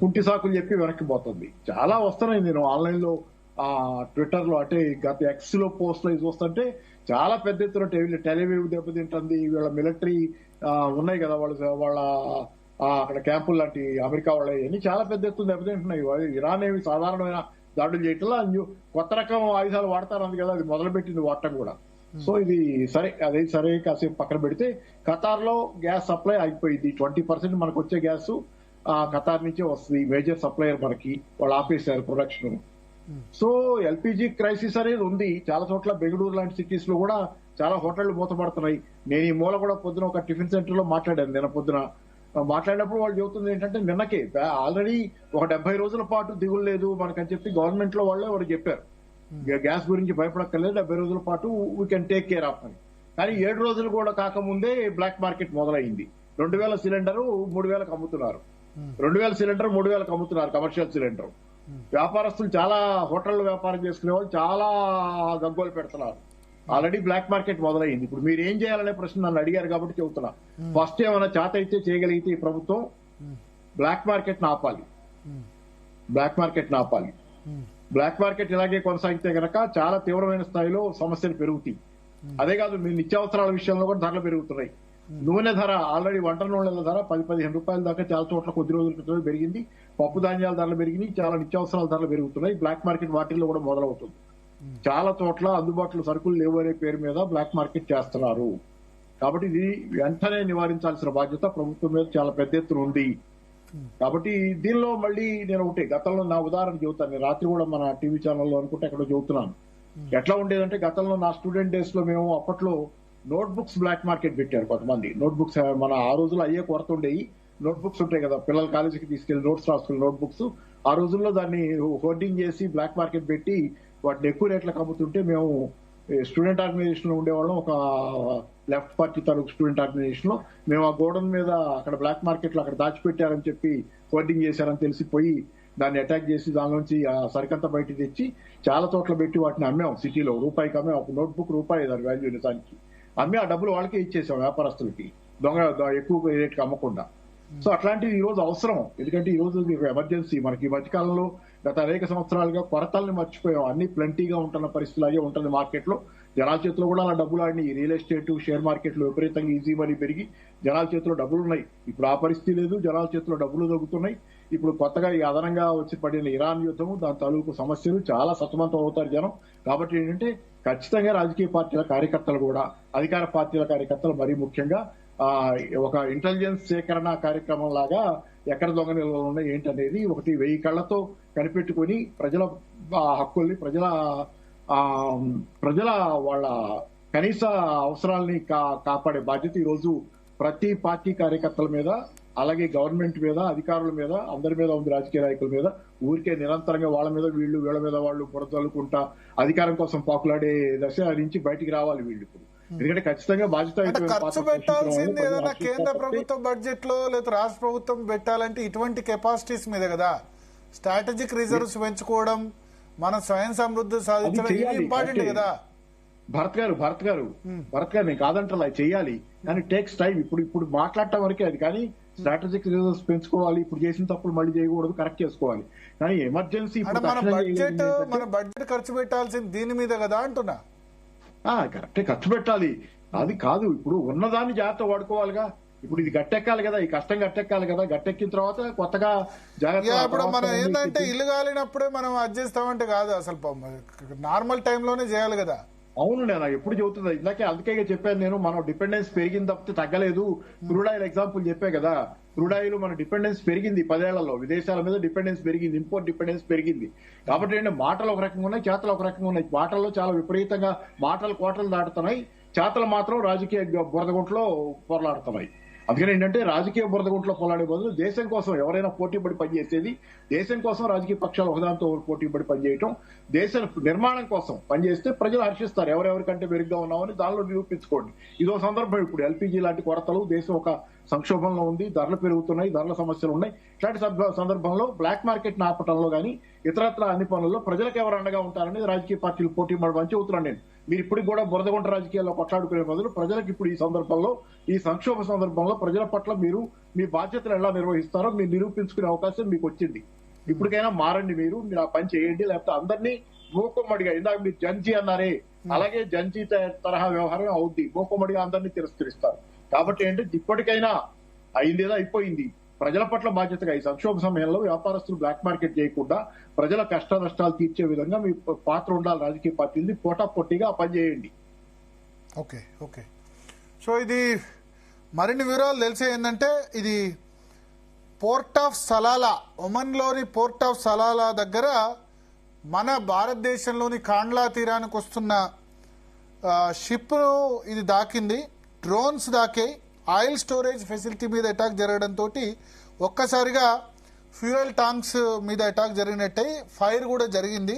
కుంటి సాకులు చెప్పి వెనక్కి పోతుంది. చాలా వస్తున్నాయి, నేను ఆన్లైన్ లో ట్విట్టర్ లో అంటే గత ఎక్స్ లో పోస్ట్ లో చూస్తుంటే చాలా పెద్ద ఎత్తున టెలివివ్ దెబ్బతింటుంది. వీళ్ళ మిలిటరీ ఉన్నాయి కదా, వాళ్ళ అక్కడ క్యాంపులు లాంటి అమెరికా వాళ్ళ అన్ని చాలా పెద్ద ఎత్తున దెబ్బతింటున్నాయి. ఇరాన్ ఏమి సాధారణమైన దాడులు చేయటంలో కొత్త రకం ఆయుధాలు వాడతారని కదా అది మొదలుపెట్టింది వాడటం కూడా. సో ఇది సరే కాసేపు పక్కన పెడితే ఖతార్ లో గ్యాస్ సప్లై ఆగిపోయింది. 20% మనకు వచ్చే గ్యాస్ ఖతార్ నుంచే వస్తుంది, మేజర్ సప్లయర్ మనకి. వాళ్ళు ఆపేశారు ప్రొడక్షన్. సో ఎల్పిజి క్రైసిస్ అనేది ఉంది చాలా చోట్ల. బెంగళూరు లాంటి సిటీస్ లో కూడా చాలా హోటళ్లు మూతపడుతున్నాయి. నేను ఈ మూల కూడా పొద్దున ఒక టిఫిన్ సెంటర్ లో మాట్లాడాను. నిన్న పొద్దున మాట్లాడినప్పుడు వాళ్ళు చెబుతుంది ఏంటంటే నిన్నకే ఆల్రెడీ ఒక 70 రోజుల పాటు దిగులు లేదు మనకని చెప్పి గవర్నమెంట్ లో వాళ్ళే వారు చెప్పారు. గ్యాస్ గురించి భయపడక్కర్లేదు, 70 రోజుల పాటు we can take care of అని. కానీ 7 రోజులు కూడా కాకముందే బ్లాక్ మార్కెట్ మొదలైంది. 2000 సిలిండర్ 3000కు అమ్ముతున్నారు, 2000 సిలిండర్ 3000కు అమ్ముతున్నారు కమర్షియల్ సిలిండర్. వ్యాపారస్తులు చాలా హోటళ్లు వ్యాపారం చేసుకునే వాళ్ళు చాలా గగ్గోలు పెడుతున్నారు. ఆల్రెడీ బ్లాక్ మార్కెట్ మొదలైంది. ఇప్పుడు మీరు ఏం చేయాలనే ప్రశ్న నన్ను అడిగారు కాబట్టి చెబుతున్నా. ఫస్ట్ ఏమైనా చేత అయితే చేయగలిగితే ఈ ప్రభుత్వం బ్లాక్ మార్కెట్ ఆపాలి. బ్లాక్ మార్కెట్ ఇలాగే కొనసాగితే గనక చాలా తీవ్రమైన స్థాయిలో సమస్యలు పెరుగుతాయి. అదే కాదు, మీ నిత్యావసరాల విషయంలో కూడా ధరలు పెరుగుతున్నాయి. నూనె ధర ఆల్రెడీ వంట నూనెల ధర 10-15 రూపాయల దాకా చాలా చోట్ల కొద్ది రోజుల క్రితం పెరిగింది. పప్పు ధాన్యాల ధరలు పెరిగినాయి, చాలా నిత్యావసరాల ధరలు పెరుగుతున్నాయి. బ్లాక్ మార్కెట్ వాటిల్లో కూడా మొదలవుతుంది. చాలా చోట్ల అందుబాటులో సరుకులు లేవు అనే పేరు మీద బ్లాక్ మార్కెట్ చేస్తున్నారు. కాబట్టి ఇది వెంటనే నివారించాల్సిన బాధ్యత ప్రభుత్వం మీద చాలా పెద్ద ఎత్తున ఉంది. కాబట్టి దీనిలో మళ్ళీ నేను ఒకటి గతంలో నా ఉదాహరణ చెబుతాను. నేను రాత్రి కూడా మన టీవీ ఛానల్లో అనుకుంటే ఎక్కడో చెబుతున్నాను. ఎట్లా ఉండేదంటే గతంలో నా స్టూడెంట్ డేస్ లో మేము అప్పట్లో నోట్ బుక్స్ బ్లాక్ మార్కెట్ పెట్టారు కొంతమంది. నోట్ బుక్స్ మన ఆ రోజుల్లో అయ్యే కొరత ఉండేవి. నోట్ బుక్స్ ఉంటాయి కదా, పిల్లలు కాలేజీకి తీసుకెళ్లి నోట్స్ రాసుకునే నోట్ బుక్స్. ఆ రోజుల్లో దాన్ని హోర్డింగ్ చేసి బ్లాక్ మార్కెట్ పెట్టి వాటిని ఎక్కువ రేట్లకు అమ్ముతుంటే మేము స్టూడెంట్ ఆర్గనైజేషన్ లో ఉండేవాళ్ళం. ఒక లెఫ్ట్ పార్టీ తాలూకు స్టూడెంట్ ఆర్గనైజేషన్ లో మేము ఆ గోడౌన్ మీద అక్కడ బ్లాక్ మార్కెట్ లో అక్కడ దాచిపెట్టారని చెప్పి హోర్డింగ్ చేశారని తెలిసిపోయి దాన్ని అటాక్ చేసి దాని నుంచి ఆ సరికంతా బయట తెచ్చి చాలా చోట్ల పెట్టి వాటిని అమ్మాం. సిటీలో రూపాయికి అమ్మాం. ఒక నోట్ బుక్ రూపాయి దాని వాల్యూ నిజానికి. అమ్మి ఆ డబ్బులు వాళ్ళకే ఇచ్చేసాం వ్యాపారస్తులకి, ఎక్కువ రేట్కి అమ్మకుండా. సో అట్లాంటివి ఈ రోజు అవసరం. ఎందుకంటే ఈ రోజు ఎమర్జెన్సీ. మనకి ఈ మధ్యకాలంలో గత అనేక సంవత్సరాలుగా కొరతల్ని మర్చిపోయాం. అన్ని ప్లంటీగా ఉంటున్న పరిస్థితులాగే ఉంటుంది మార్కెట్ లో. జనాల చేతిలో కూడా అలా డబ్బులు ఆడినాయి. రియల్ ఎస్టేట్, షేర్ మార్కెట్లు విపరీతంగా ఈజీ మనీ పెరిగి జనాల చేతిలో డబ్బులు ఉన్నాయి. ఇప్పుడు ఆ పరిస్థితి లేదు, జనాల చేతిలో డబ్బులు దొరుకుతున్నాయి. ఇప్పుడు కొత్తగా ఈ అదనంగా వచ్చి పడిన ఇరాన్ యుద్ధము, దాని తాలూకు సమస్యలు చాలా సతమతం అవుతారు జనం. కాబట్టి ఏంటంటే ఖచ్చితంగా రాజకీయ పార్టీల కార్యకర్తలు కూడా, అధికార పార్టీల కార్యకర్తలు మరీ ముఖ్యంగా ఒక ఇంటెలిజెన్స్ సేకరణ కార్యక్రమం లాగా ఎక్కడ దొంగ నిల్వలు ఉన్నాయి ఏంటనేది ఒకటి 1000 కళ్లతో కనిపెట్టుకుని ప్రజల హక్కుల్ని, ప్రజల వాళ్ళ కనీస అవసరాలని కాపాడే బాధ్యత ఈ రోజు ప్రతి పార్టీ కార్యకర్తల మీద, అలాగే గవర్నమెంట్ మీద, అధికారుల మీద, అందరి మీద ఉంది. రాజకీయ నాయకుల మీద ఊరికే నిరంతరంగా వాళ్ళ మీద వీళ్ళు, వీళ్ళ మీద వాళ్ళు బురదలుకుంటా అధికారం కోసం పాకులాడే దశ నుంచి బయటికి రావాలి వీళ్ళు ఇప్పుడు. ఎందుకంటే ఖచ్చితంగా బాధ్యత ఖర్చు పెట్టాల్సింది ఏదైనా కేంద్ర ప్రభుత్వ బడ్జెట్ లో లేదా రాష్ట్ర ప్రభుత్వం పెట్టాలంటే ఇటువంటి కెపాసిటీస్ మీద కదా. స్ట్రాటజిక్ రిజర్వ్స్ పెంచుకోవడం, మన స్వయం సమృద్ధి సాధించడం ఇంపార్టెంట్ కదా. భరత్ గారు నేను కాదంటారు అది చెయ్యాలి, కానీ టేక్స్ టైం. ఇప్పుడు మాట్లాడటం వరకే అది, కానీ స్ట్రాటజిక్ రిజర్వ్స్ పెంచుకోవాలి. ఇప్పుడు చేసిన తప్పులు మళ్ళీ చేయకూడదు, కరెక్ట్ చేసుకోవాలి. కానీ ఎమర్జెన్సీ మన బడ్జెట్ ఖర్చు పెట్టాల్సింది దీని మీద కదా అంటున్నా. కరెక్టే, ఖర్చు పెట్టాలి. అది కాదు, ఇప్పుడు ఉన్నదాన్ని జాగ్రత్త వాడుకోవాలిగా. ఇప్పుడు ఇది గట్టెక్కాలి కదా, ఈ కష్టం గట్టెక్కాలి కదా. గట్టెక్కిన తర్వాత కొత్తగా జాగ్రత్త. ఇప్పుడు మనం ఏంటంటే ఇల్లు కాలినప్పుడే మనం అది చేస్తామంటే కాదు, అసలు నార్మల్ టైంలోనే చేయాలి కదా. అవును, నేను ఎప్పుడు చెబుతుంది ఇందాకే, అందుకే చెప్పాను నేను. మనం డిపెండెన్స్ పెరిగింది తప్పితే తగ్గలేదు. క్రూడ్ ఆయిల్ ఎగ్జాంపుల్ చెప్పే కదా. క్రూడ్ ఆయిల్ మన డిపెండెన్స్ పెరిగింది 10 ఏళ్లలో, విదేశాల మీద డిపెండెన్స్ పెరిగింది, ఇంపోర్ట్ డిపెండెన్స్ పెరిగింది. కాబట్టి ఏంటంటే మాటలు ఒక రకంగా ఉన్నాయి, చేతలు ఒక రకంగా ఉన్నాయి. మాటల్లో చాలా విపరీతంగా మాటలు కోటలు దాటుతున్నాయి, చేతలు మాత్రం రాజకీయ బురదగుంట్లో పొరలాడుతున్నాయి. అందుకని ఏంటంటే రాజకీయ బురదగుంట్లో పొలాడే బదులు దేశం కోసం ఎవరైనా పోటీపడి పనిచేసేది, దేశం కోసం రాజకీయ పక్షాలు ఒకదాంతో పోటీపడి పనిచేయటం, దేశ నిర్మాణం కోసం పనిచేస్తే ప్రజలు హర్షిస్తారు. ఎవరెవరికంటే మెరుగ్గా ఉన్నామని దానిలో నిరూపించుకోండి. ఇదో సందర్భం. ఇప్పుడు ఎల్పీజీ లాంటి కొరతలు, దేశం ఒక సంక్షోభంలో ఉంది, ధరలు పెరుగుతున్నాయి, ధరల సమస్యలు ఉన్నాయి. ఇట్లాంటి సందర్భంలో బ్లాక్ మార్కెట్ ఆపటంలో కానీ ఇతరత్ర అన్ని పనుల్లో ప్రజలకు ఎవరు అండగా ఉంటారని రాజకీయ పార్టీలు పోటీ పడమని చెబుతున్నాను నేను. మీరు ఇప్పటికి కూడా బురదగుంట రాజకీయాల్లో కొట్లాడుకునే బదులు ప్రజలకు ఇప్పుడు ఈ సందర్భంలో, ఈ సంక్షోభ సందర్భంలో ప్రజల పట్ల మీరు మీ బాధ్యతలు ఎలా నిర్వహిస్తారో మీరు నిరూపించుకునే అవకాశం మీకు వచ్చింది. ఇప్పటికైనా మారండి, మీరు ఆ పని చేయండి. లేకపోతే అందరినీ మూకుమ్మడిగా, ఇందాక మీరు జంజీ అన్నారే, అలాగే జంజీ తరహా వ్యవహారం అవుద్ది. మూకుమ్మడిగా అందరినీ తిరస్కరిస్తారు. కాబట్టి ఏంటంటే ఇప్పటికైనా అయిందేదో అయిపోయింది. ప్రజల పట్ల బాధ్యతగా ఈ సంక్షోభ సమయంలో వ్యాపారస్తులు బ్లాక్ మార్కెట్ చేయకుండా ప్రజల కష్ట నష్టాలు తీర్చే విధంగా మీ పాత్ర ఉండాలి. రాజకీయ పార్టీని పోటాపోటీగా పనిచేయండి. ఓకే. సో ఇది మరిన్ని వివరాలు తెలిసే ఏంటంటే, ఇది పోర్ట్ ఆఫ్ సలాలా, ఒమన్లోని పోర్ట్ ఆఫ్ సలాలా దగ్గర మన భారతదేశంలోని కాండ్లా తీరానికి వస్తున్న షిప్ ఇది దాకింది. డ్రోన్స్ దాకే ఆయిల్ స్టోరేజ్ ఫెసిలిటీ మీద అటాక్ జరగడంతో ఒక్కసారిగా ఫ్యూయల్ ట్యాంక్స్ మీద అటాక్ జరిగినట్టే ఫైర్ కూడా జరిగింది.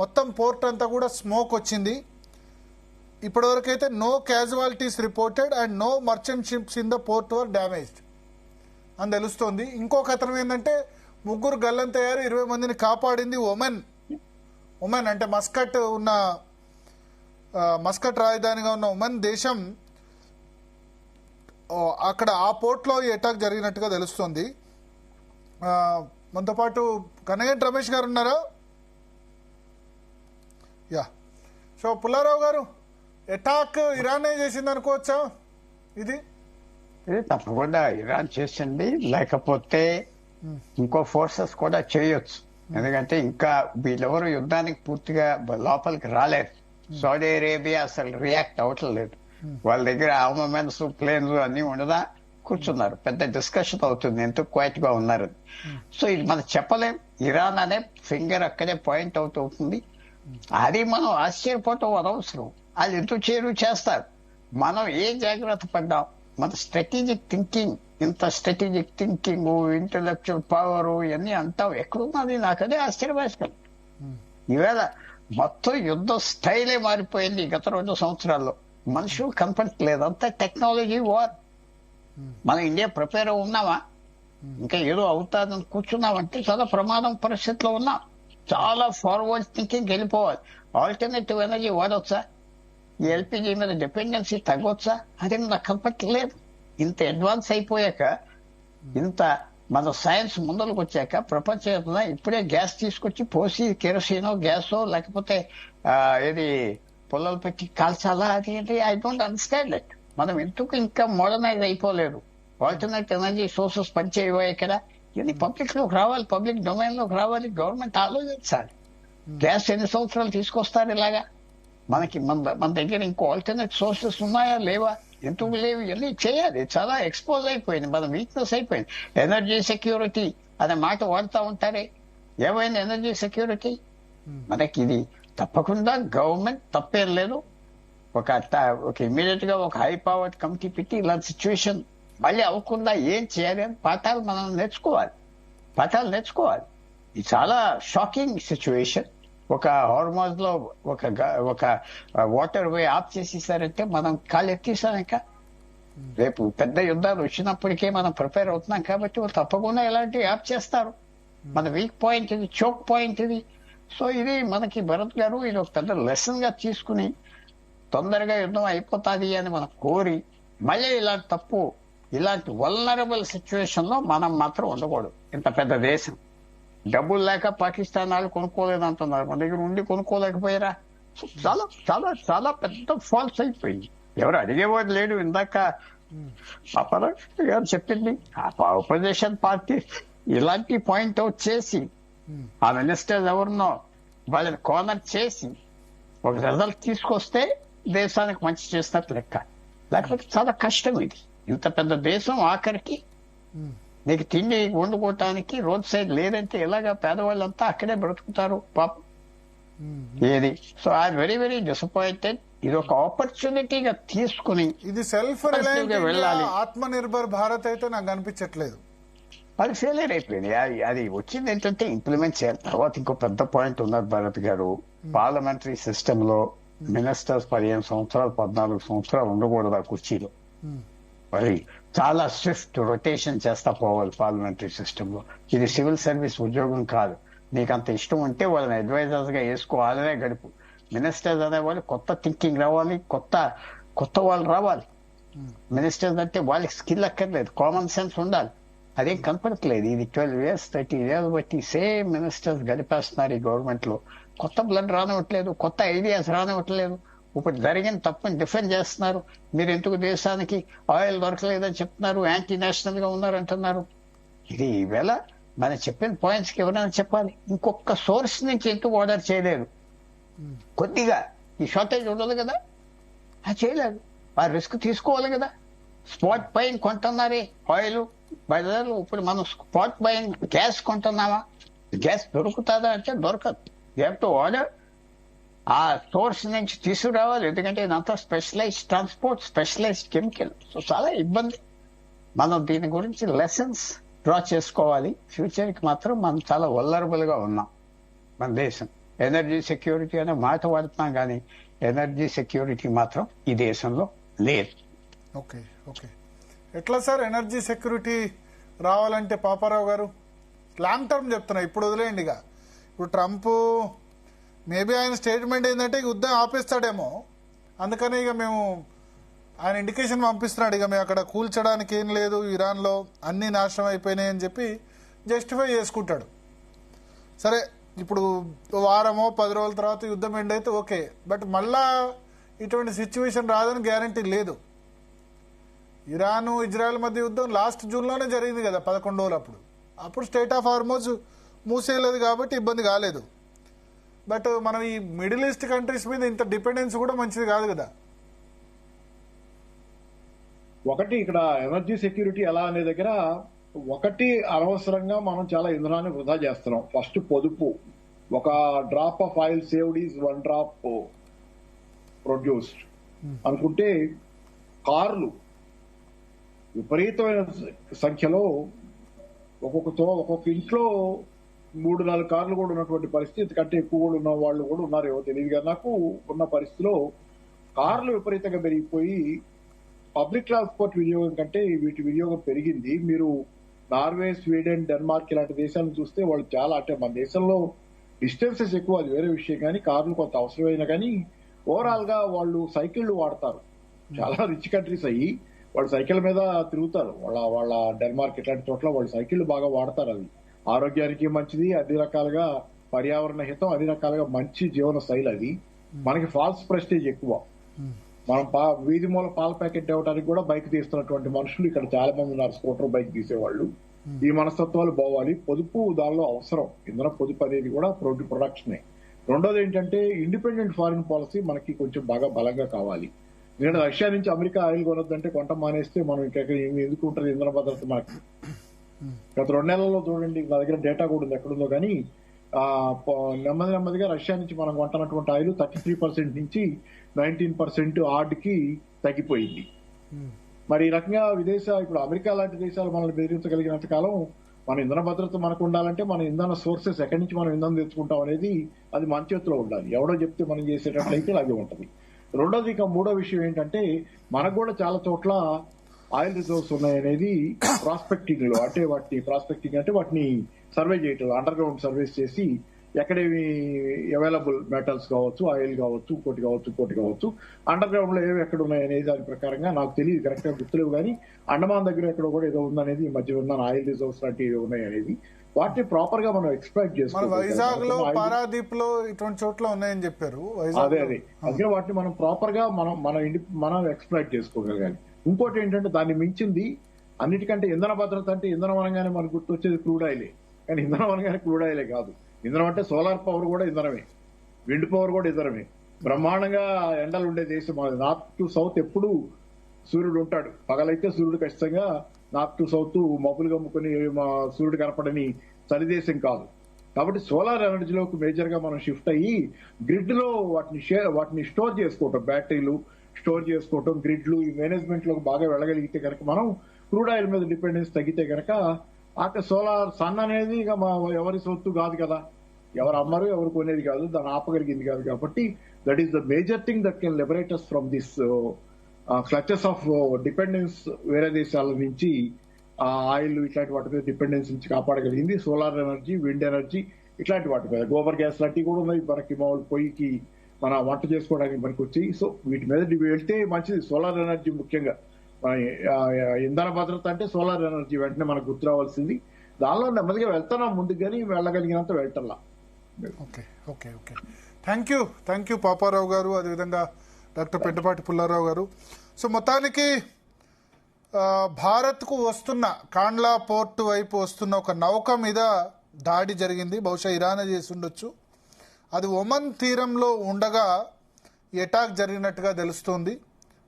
మొత్తం పోర్ట్ అంతా కూడా స్మోక్ వచ్చింది. ఇప్పటివరకైతే no casualties reported and no merchant ships in the port were damaged అని తెలుస్తోంది. ఇంకో కథనం ఏంటంటే 3 గల్లంతయ్యారు, 20 మందిని కాపాడింది ఒమన్ అంటే మస్కట్ రాజధానిగా ఉన్న ఒమన్ దేశం. అక్కడ ఆ పోర్ట్లో ఈ అటాక్ జరిగినట్టుగా తెలుస్తోంది. మనతో పాటు కనగంటి రమేష్ గారు ఉన్నారా? సో పుల్లారావు గారు, అటాక్ ఇరానే చేసింది అనుకోవచ్చా? ఇది తప్పకుండా ఇరాన్ చేసింది, లేకపోతే ఇంకో ఫోర్సెస్ కూడా చేయొచ్చు. ఎందుకంటే ఇంకా వీళ్ళెవరు యుద్ధానికి పూర్తిగా లోపలికి రాలేదు. సౌదీ అరేబియా అసలు రియాక్ట్ అవ్వట్లేదు. వాళ్ళ దగ్గర ఆర్మమెంట్స్, ప్లేన్స్ అన్ని ఉండదా కూర్చున్నారు. పెద్ద డిస్కషన్ అవుతుంది ఎందుకు క్వైట్ గా ఉన్నారు. సో ఇది మనం చెప్పలేం. ఇరాన్ అనే ఫింగర్ అక్కడే పాయింట్ అవుట్ అవుతుంది. అది మనం ఆశ్చర్యపోవటం అనవసరం. అది ఎందుకు చేస్తారు. మనం ఏ జాగ్రత్త పడ్డాం, మన స్ట్రాటజిక్ థింకింగ్, ఇంత స్ట్రాటజిక్ థింకింగ్, ఇంటలెక్చువల్ పవర్ ఇవన్నీ అంటాం ఎక్కడున్నది? నాకు అదే ఆశ్చర్యవేస్తుంది. ఈవేళ మొత్తం యుద్ధ స్టైలే మారిపోయింది గత 2 సంవత్సరాల్లో. మనుషులు కనపడట్లేదు, అంతా టెక్నాలజీ వార్. మనం ఇండియా ప్రిపేర్ ఉన్నామా? ఇంకా ఏదో అవుతాదని కూర్చున్నామంటే చాలా ప్రమాదం పరిస్థితిలో ఉన్నాం. చాలా ఫార్వర్డ్ థింకింగ్ వెళ్ళిపోవాలి. ఆల్టర్నేటివ్ ఎనర్జీ వాడొచ్చా? ఈ ఎల్పీజీ మీద డిపెండెన్సీ తగ్గొచ్చా? అది నాకు కనపడట్లేదు. ఇంత అడ్వాన్స్ అయిపోయాక, ఇంత మన సైన్స్ ముందరకు వచ్చాక ప్రపంచం ఇప్పుడే గ్యాస్ తీసుకొచ్చి పోసి, కెరోసినో గ్యాసో లేకపోతే ఏది పుల్లలు పెట్టి కాల్చాలా అది అంటే ఐ డోంట్ అండర్స్టాండ్ ఇట్. మనం ఎందుకు ఇంకా మోడర్నైజ్ అయిపోలేదు? ఆల్టర్నేట్ ఎనర్జీ సోర్సెస్ పనిచేయవా ఇక్కడ? ఇది పబ్లిక్ లోకి రావాలి, పబ్లిక్ డొమైన్ లోకి రావాలి. గవర్నమెంట్ ఆలోచించాలి. గ్యాస్ ఎన్ని సంవత్సరాలు తీసుకొస్తారు ఇలాగా? మన దగ్గర ఇంకో ఆల్టర్నేట్ సోర్సెస్ ఉన్నాయా లేవా? ఎందుకు లేవు? ఇవన్నీ చేయాలి. చాలా ఎక్స్పోజ్ అయిపోయింది, మన వీక్నెస్ అయిపోయింది. ఎనర్జీ సెక్యూరిటీ అనే మాట వాడుతూ ఉంటారే, ఏమైనా ఎనర్జీ సెక్యూరిటీ? మనకి ఇది తప్పకుండా గవర్నమెంట్ తప్పేం లేదు. ఒక ఇమీడియట్ గా ఒక హై పవర్డ్ కమిటీ పెట్టి ఇలాంటి సిచ్యువేషన్ మళ్ళీ అవ్వకుండా ఏం చేయాలి అని పాఠాలు మనం నేర్చుకోవాలి. ఇది చాలా షాకింగ్ సిచ్యువేషన్. ఒక హార్మోజ్ లో ఒక వాటర్ వే ఆఫ్ చేసేసారంటే మనం కాళ్ళు ఎత్తేసాం. ఇంకా రేపు పెద్ద యుద్ధాలు వచ్చినప్పటికే మనం ప్రిపేర్ అవుతున్నాం కాబట్టి వాళ్ళు తప్పకుండా ఇలాంటివి ఆఫ్ చేస్తారు. మన వీక్ పాయింట్ ఇది, చోక్ పాయింట్ ఇది. సో ఇది మనకి భరత్ గారు ఇది ఒక పెద్ద లెసన్ గా తీసుకుని తొందరగా యుద్ధం అయిపోతుంది అని మనం కోరి మళ్ళీ ఇలాంటి వల్నరబుల్ సిచ్యువేషన్ లో మనం మాత్రం ఉండకూడదు. ఇంత పెద్ద దేశం, డబ్బులు లేక పాకిస్తాన్ వాళ్ళు కొనుక్కోలేదు అంటున్నారు, మన దగ్గర ఉండి కొనుక్కోలేకపోయారా? చాలా చాలా చాలా పెద్ద ఫాల్స్ అయిపోయింది. ఎవరు అడిగేవాడు లేడు. ఇందాక పాపారావు గారు చెప్పింది, ఆపోజిషన్ పార్టీ ఇలాంటి పాయింట్ అవుట్ చేసి ఆ మినిస్టర్స్ ఎవరినో వాళ్ళని కార్నర్ చేసి ఒక రిజల్ట్ తీసుకొస్తే దేశానికి మంచి చేసినట్టు లెక్క. లేకపోతే చాలా కష్టం ఇది. ఇంత పెద్ద దేశం ఆఖరికి నీకు తిండి వండుకోవటానికి రోడ్ సైడ్ లేదంటే ఎలాగా పేదవాళ్ళంతా అక్కడే బ్రతుకుతారు పాపం. ఏది so I'm very very disappointed. ఇది ఒక ఆపర్చునిటీగా తీసుకుని ఇది సెల్ఫ్ రిలయంట్ ఆత్మ నిర్భర్ భారత్ అయితే నాకు అనిపించట్లేదు. అది ఫెయిలియర్ అయిపోయింది. అది వచ్చింది ఏంటంటే ఇంప్లిమెంట్ చేయాలి. తర్వాత ఇంకో పెద్ద పాయింట్ ఉన్నది భారత్ గారు, పార్లమెంటరీ సిస్టమ్ లో మినిస్టర్స్ 15 సంవత్సరాలు 14 సంవత్సరాలు ఉండకూడదు ఆ కుర్చీలో. మరి చాలా స్విఫ్ట్ రొటేషన్ చేస్తా పోవాలి పార్లమెంటరీ సిస్టమ్ లో. ఇది సివిల్ సర్వీస్ ఉద్యోగం కాదు. నీకు అంత ఇష్టం ఉంటే వాళ్ళని అడ్వైజర్స్ గా వేసుకోవాలనే గడుపు. మినిస్టర్స్ అనేవాళ్ళు కొత్త థింకింగ్ రావాలి, కొత్త వాళ్ళు రావాలి. మినిస్టర్స్ అంటే వాళ్ళకి స్కిల్ అక్కర్లేదు, కామన్ సెన్స్ ఉండాలి. అదేం కనపడట్లేదు. ఇది 12 years 30 years బట్టి సేమ్ మినిస్టర్స్ గడిపేస్తున్నారు ఈ గవర్నమెంట్ లో. కొత్త బ్లడ్ రానివ్వట్లేదు, కొత్త ఐడియాస్ రానివ్వట్లేదు. ఇప్పుడు జరిగిన తప్పుని డిఫెండ్ చేస్తున్నారు. మీరు ఎందుకు దేశానికి ఆయిల్ దొరకలేదని చెప్తున్నారు, యాంటీ నేషనల్ గా ఉన్నారంటున్నారు. ఇది ఈవేళ మనం చెప్పిన పాయింట్స్ కి ఎవరైనా చెప్పాలి. ఇంకొక సోర్స్ నుంచి ఎందుకు ఆర్డర్ చేయలేదు? కొద్దిగా ఈ షార్టేజ్ ఉండదు కదా, అది చేయలేదు. ఆ రిస్క్ తీసుకోవాలి కదా. స్పాట్ బయింగ్ కొంటున్నారే ఆయిల్ బయలు. ఇప్పుడు మనం స్పాట్ బయింగ్ గ్యాస్ కొంటున్నామా? గ్యాస్ దొరుకుతుందా అంటే దొరకదు. You have to order. ఆ సోర్స్ నుంచి తీసుకురావాలి. ఎందుకంటే ఇదంతా specialised transport, specialised chemical. So చాలా ఇబ్బంది. మనం దీని గురించి లెసన్స్ డ్రా చేసుకోవాలి. ఫ్యూచర్ కి మాత్రం మనం చాలా వల్నరబుల్ గా ఉన్నాం. మన దేశం ఎనర్జీ సెక్యూరిటీ అనే మాట వాడుతున్నాం కానీ ఎనర్జీ సెక్యూరిటీ మాత్రం ఈ దేశంలో లేదు. ఓకే ఓకే ఎట్లా సార్ ఎనర్జీ సెక్యూరిటీ రావాలంటే పాపారావు గారు? లాంగ్ టర్మ్ చెప్తున్నా, ఇప్పుడు వదిలేయండి. ఇక ఇప్పుడు ట్రంప్ మేబీ ఆయన స్టేట్మెంట్ ఏంటంటే యుద్ధం ఆపేస్తాడేమో, అందుకని ఇక మేము ఆయన ఇండికేషన్ పంపిస్తున్నాడు. ఇక మేము అక్కడ కూల్చడానికి ఏం లేదు, ఇరాన్లో అన్ని నాశనం అయిపోయినాయి అని చెప్పి జస్టిఫై చేసుకుంటాడు. సరే ఇప్పుడు వారమో 10 రోజుల తర్వాత యుద్ధం ఎండ్ అయితే ఓకే, బట్ మళ్ళా ఇటువంటి సిచ్యువేషన్ రాదని గ్యారంటీ లేదు. ఇరాను ఇజ్రాయెల్ మధ్య యుద్ధం లాస్ట్ జూన్లోనే జరిగింది కదా, 11 రోజులు. అప్పుడు స్టేట్ ఆఫ్ హార్మోజ్ మూసేయలేదు కాబట్టి ఇబ్బంది కాలేదు. బట్ మనం ఈ మిడిల్ ఈస్ట్ కంట్రీస్ మీద ఇంత డిపెండెన్స్ కూడా మంచిది కాదు కదా. ఒకటి ఇక్కడ ఎనర్జీ సెక్యూరిటీ ఎలా అనే దగ్గర ఒకటి అనవసరంగా మనం చాలా ఇంధనాన్ని వృధా చేస్తున్నాం. ఫస్ట్ పొదుపు. ఒక drop of oil saved is 1 drop produced అనుకుంటే కార్లు విపరీతమైన సంఖ్యలో ఒక్కొక్క ఇంట్లో 3-4 కార్లు కూడా ఉన్నటువంటి పరిస్థితి, కంటే ఎక్కువ కూడా ఉన్న వాళ్ళు కూడా ఉన్నారు. ఏవో తెలియదు కానీ నాకు ఉన్న పరిస్థితిలో కార్లు విపరీతంగా పెరిగిపోయి పబ్లిక్ ట్రాన్స్పోర్ట్ వినియోగం కంటే వీటి వినియోగం పెరిగింది. మీరు నార్వే, స్వీడన్, డెన్మార్క్ ఇలాంటి దేశాలను చూస్తే వాళ్ళు చాలా, అంటే మన దేశంలో డిస్టెన్సెస్ ఎక్కువ, అది వేరే విషయం, కానీ కార్లు కొంత అవసరమైనా కానీ ఓవరాల్ గా వాళ్ళు సైకిళ్లు వాడతారు. చాలా రిచ్ కంట్రీస్ అయ్యి వాళ్ళు సైకిల్ మీద తిరుగుతారు. వాళ్ళ డెన్మార్క్ ఇట్లాంటి చోట్ల వాళ్ళు సైకిళ్లు బాగా వాడతారు. అది ఆరోగ్యానికి మంచిది, అన్ని రకాలుగా పర్యావరణ హితం, అన్ని రకాలుగా మంచి జీవన శైలి అది. మనకి ఫాల్స్ ప్రెస్టేజ్ ఎక్కువ. మనం వీధి మూల పాల ప్యాకెట్ ఇవ్వడానికి కూడా బైక్ తీస్తున్నటువంటి మనుషులు ఇక్కడ చాలా మంది ఉన్నారు, స్కూటర్ బైక్ తీసేవాళ్ళు. ఈ మనస్తత్వాలు పోవాలి. పొదుపు దానిలో అవసరం, ఇంధన పొదుపు అనేది కూడా ప్రొడక్షన్. రెండోది ఏంటంటే ఇండిపెండెంట్ ఫారిన్ పాలసీ మనకి కొంచెం బాగా బలంగా కావాలి. ఎందుకంటే రష్యా నుంచి అమెరికా ఆయిల్ కొనొద్దంటే కొంట మానేస్తే మనం ఇంకా ఎందుకు ఉంటుంది ఇంధన భద్రత మనకి. గత 2 నెలల్లో చూడండి, నా దగ్గర డేటా కూడా ఉంది ఎక్కడుందో కానీ, నెమ్మదిగా రష్యా నుంచి మనం కొంటున్నటువంటి ఆయిల్ 33% నుంచి 19% ఆర్డ్కి తగ్గిపోయింది. మరి ఈ రకంగా ఇప్పుడు అమెరికా లాంటి దేశాలు మనల్ని బెదిరించగలిగినంత కాలం మన ఇంధన భద్రత మనకు ఉండాలంటే మన ఇంధన సోర్సెస్ ఎక్కడి నుంచి మనం ఇంధనం తెచ్చుకుంటాం అనేది అది మన చేతిలో ఉండాలి. ఎవడో చెప్తే మనం చేసేటట్లయితే అలాగే ఉంటుంది. రెండోది ఇక మూడో విషయం ఏంటంటే మనకు కూడా చాలా చోట్ల ఆయిల్ రిజర్వ్స్ ఉన్నాయనేది ప్రాస్పెక్టింగ్ లో, అంటే వాటిని సర్వే చేయటం, అండర్ గ్రౌండ్ సర్వేస్ చేసి ఎక్కడేమి అవైలబుల్ మెటల్స్ కావచ్చు, ఆయిల్ కావచ్చు, ఇంకోటి కావచ్చు అండర్ గ్రౌండ్ లో ఏవి ఎక్కడ ఉన్నాయి అనేది దాని ప్రకారంగా నాకు తెలియదు, కరెక్ట్ గా గుర్తులేవు కానీ అండమాన్ దగ్గర ఎక్కడో కూడా ఏదో ఉందనేది ఈ మధ్య ఉన్న ఆయిల్ రిజర్వ్స్ లాంటివి ఉన్నాయి అనేది. వాటిని ప్రాపర్ గా మనం ఎక్స్ప్లాయిట్ చేసుకోవాలి. వైజాగ్ లో, పారాదీప్ లో ఇటువంటి చోట్ల ఉన్నాయని చెప్పారు. అదే అందుకే వాటిని మనం ప్రాపర్ గా మనం ఎక్స్ప్లాయిట్ చేసుకోగలగాలి. ఇంకోటి ఏంటంటే దాన్ని మించింది అన్నిటికంటే ఇంధన భద్రత అంటే ఇంధనం అనగానే మనకు గుర్తొచ్చేది క్రూడ్ ఆయిలే. కానీ ఇంధనం అనగానే క్రూడ్ ఆయిలే కాదు. ఇంధనం అంటే సోలార్ పవర్ కూడా ఇంధనమే, విండ్ పవర్ కూడా ఇంధనమే. బ్రహ్మాండంగా ఎండలు ఉండే దేశం నార్త్ టు సౌత్ ఎప్పుడు సూర్యుడు ఉంటాడు. పగలైతే సూర్యుడు ఖచ్చితంగా నార్త్ టు సౌత్ మబ్బులు కమ్ముకుని సూర్యుడు కనపడని చలి దేశం కాదు. కాబట్టి సోలార్ ఎనర్జీలోకి మేజర్ గా మనం షిఫ్ట్ అయ్యి గ్రిడ్ లో వాటిని స్టోర్ చేసుకోవటం, బ్యాటరీలు స్టోర్ చేసుకోవటం, గ్రిడ్లు ఈ మేనేజ్మెంట్ లోకి బాగా వెళ్ళగలిగితే కనుక మనం క్రూడ్ ఆయిల్ మీద డిపెండెన్స్ తగ్గితే కనుక సోలార్ సన్ అనేది ఇక ఎవరి సొత్తు కాదు కదా, ఎవరు అమ్మరు ఎవరు కొనేది కాదు, దాన్ని ఆపగలిగింది కాదు. కాబట్టి that is the major thing that can liberate us from this clutches of dependence, వేరే దేశాల నుంచి ఆయిల్ ఇట్లాంటి వాటి మీద డిపెండెన్స్ నుంచి కాపాడగలిగింది సోలార్ ఎనర్జీ, విండ్ ఎనర్జీ ఇట్లాంటి వాటి మీద. గోబర్ గ్యాస్ లాంటివి కూడా ఉన్నాయి మనకి, మామూలు పొయ్యికి మన వంట చేసుకోవడానికి మనకి వచ్చి. సో వీటి మీద వెళ్తే మంచిది. సోలార్ ఎనర్జీ ముఖ్యంగా ఇంధన భద్రత అంటే సోలార్ ఎనర్జీ వెంటనే మనకు గుర్తు రావాల్సింది. దానిలో నెమ్మదిగా వెళ్తున్నాం ముందుకు, కానీ వెళ్ళగలిగినంత వెళ్ళటంలా. Okay okay okay thank you Paparao garu, అదేవిధంగా డాక్టర్ పెద్దపాటి పుల్లారావు గారు. సో మొత్తానికి భారత్కు వస్తున్న కాండ్లా పోర్టు వైపు వస్తున్న ఒక నౌక మీద దాడి జరిగింది. బహుశా ఇరానే చేసి ఉండొచ్చు. అది ఒమన్ తీరంలో ఉండగా అటాక్ జరిగినట్టుగా తెలుస్తోంది.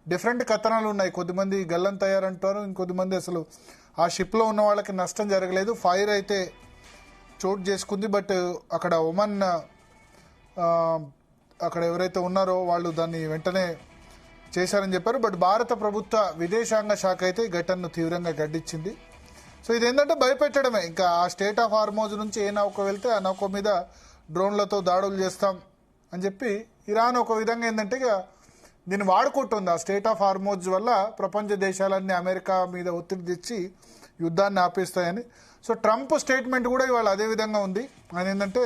డిఫరెంట్ కథనాలు ఉన్నాయి. కొద్దిమంది గల్లంతయ్యారంటారు, ఇంకొద్దిమంది అసలు ఆ షిప్లో ఉన్న వాళ్ళకి నష్టం జరగలేదు, ఫైర్ అయితే చోటు చేసుకుంది. బట్ అక్కడ ఒమన్ అక్కడ ఎవరైతే ఉన్నారో వాళ్ళు దాన్ని వెంటనే చేశారని చెప్పారు. బట్ భారత ప్రభుత్వ విదేశాంగ శాఖ అయితే ఈ ఘటనను తీవ్రంగా గడ్డించింది. సో ఇదేంటంటే భయపెట్టడమే. ఇంకా ఆ స్టేట్ ఆఫ్ హార్మోజ్ నుంచి ఏ నౌక వెళ్తే ఆ నౌక మీద డ్రోన్లతో దాడులు చేస్తాం అని చెప్పి ఇరాన్ ఒక విధంగా ఏంటంటే ఇక దీన్ని వాడుకుంటుంది. ఆ స్టేట్ ఆఫ్ హార్మోజ్ వల్ల ప్రపంచ దేశాలన్నీ అమెరికా మీద ఒత్తిడి తెచ్చి యుద్ధాన్ని ఆపేస్తాయని. సో ట్రంప్ స్టేట్మెంట్ కూడా ఇవాళ అదే విధంగా ఉంది. అది ఏంటంటే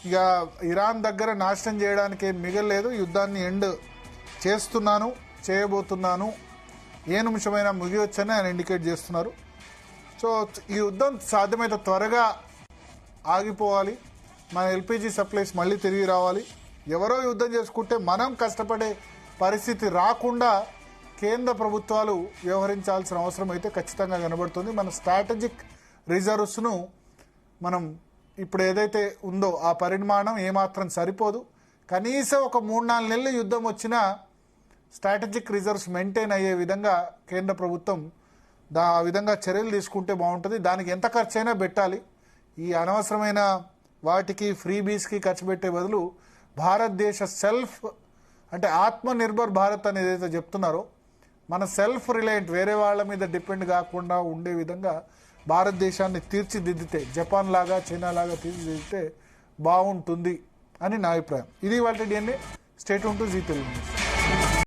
ఇక ఇరాన్ దగ్గర నాశనం చేయడానికి ఏం మిగలలేదు, యుద్ధాన్ని ఎండ్ చేస్తున్నాను, చేయబోతున్నాను, ఏ నిమిషమైనా ముగియొచ్చని ఆయన ఇండికేట్ చేస్తున్నారు. సో ఈ యుద్ధం సాధ్యమైతే త్వరగా ఆగిపోవాలి, మన ఎల్పిజి సప్లైస్ మళ్ళీ తిరిగి రావాలి. ఎవరో యుద్ధం చేసుకుంటే మనం కష్టపడే పరిస్థితి రాకుండా కేంద్ర ప్రభుత్వాలు వ్యవహరించాల్సిన అవసరం అయితే ఖచ్చితంగా కనబడుతుంది. మన స్ట్రాటజిక్ రిజర్వ్స్ను మనం ఇప్పుడు ఏదైతే ఉందో ఆ పరిమాణం ఏమాత్రం సరిపోదు. కనీసం ఒక 3-4 నెలలు యుద్ధం వచ్చినా స్ట్రాటజిక్ రిజర్వ్స్ మెయింటైన్ అయ్యే విధంగా కేంద్ర ప్రభుత్వం ఆ విధంగా చర్యలు తీసుకుంటే బాగుంటుంది. దానికి ఎంత ఖర్చు అయినా పెట్టాలి. ఈ అనవసరమైన వాటికి ఫ్రీబీస్కి ఖర్చు పెట్టే బదులు భారతదేశ సెల్ఫ్ అంటే ఆత్మనిర్భర్ భారత్ అనేది ఏదైతే చెప్తున్నారో, మన సెల్ఫ్ రిలయంట్, వేరే వాళ్ళ మీద డిపెండ్ కాకుండా ఉండే విధంగా భారతదేశాన్ని తీర్చిదిద్దితే, జపాన్ లాగా చైనా లాగా తీర్చిదిద్దితే బాగుంటుంది అని నా అభిప్రాయం. ఇది వాళ్ళ DNA. Stay tune to Zee Telugu news.